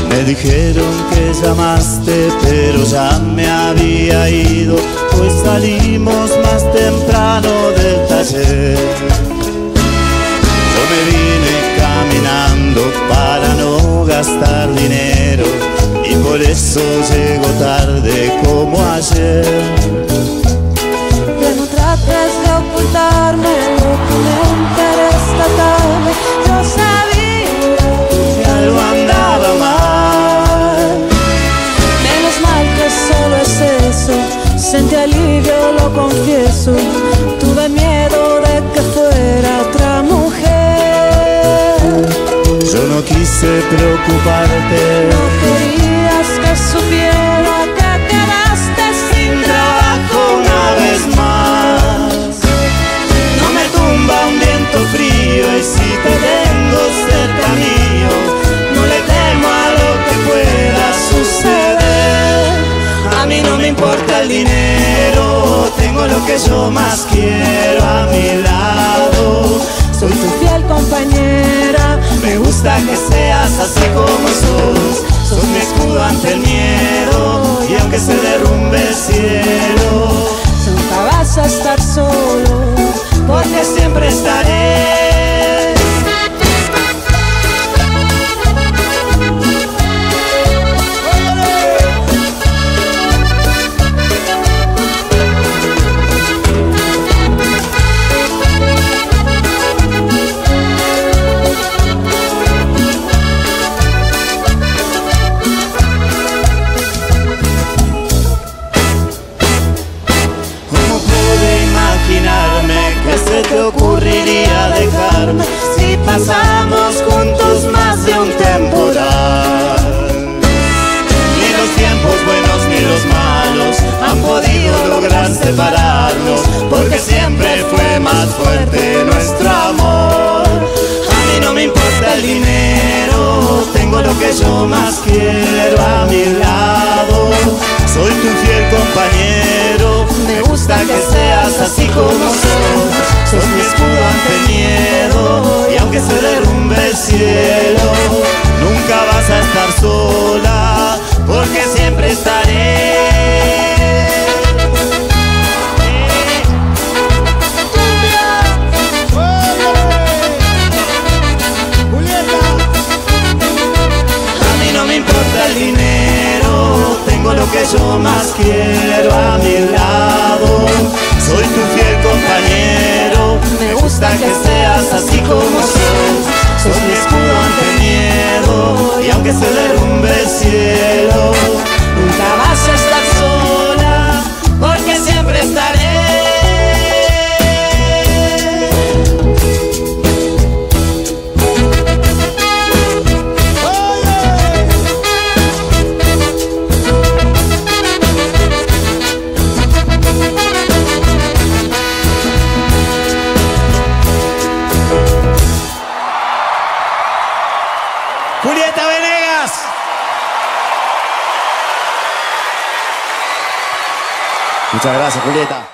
Me dijeron que llamaste, pero ya me había ido, pues salimos más temprano del taller. Yo me vine caminando para no gastar dinero y por eso llego tarde como ayer. Que no trates de ocultarme lo que me enteré esta tarde. Yo sabía que algo andaba mal. Menos mal que solo es eso. Sentí alivio, lo confieso. Tuve miedo de que fuera otra mujer. Yo no quise preocuparte. No querías que supiera que quedaste sin trabajo una vez más. No me tumba un viento frío y si te tengo cerca mío, no le temo a lo que pueda suceder. A mí no me importa el dinero, tengo lo que yo más quiero a mi lado. Soy tu fiel compañera. Me gusta que seas así como sos. Sos mi escudo ante el miedo y aunque se derrumbe el cielo, nunca vas a estar solo, porque siempre estaré. ¿Qué se te ocurriría dejarme si pasamos juntos más de un temporal? Ni los tiempos buenos ni los malos han podido lograr separarnos, porque siempre fue más fuerte nuestro amor. A mí no me importa el dinero, tengo lo que yo más quiero a mi lado. Soy tu fiel compañero, me gusta que seas así como sos. Sos mi escudo ante el miedo y aunque se derrumbe el cielo, nunca vas a estar sola, porque siempre estaré. A mí no me importa el dinero, tengo lo que yo más quiero a mi lado. Soy tu fiel compañero, me gusta que seas así como sos. Sos mi escudo ante el miedo y aunque se derrumbe el cielo, nunca vas a estar sola, porque siempre estaré. Julieta Venegas. Muchas gracias, Julieta.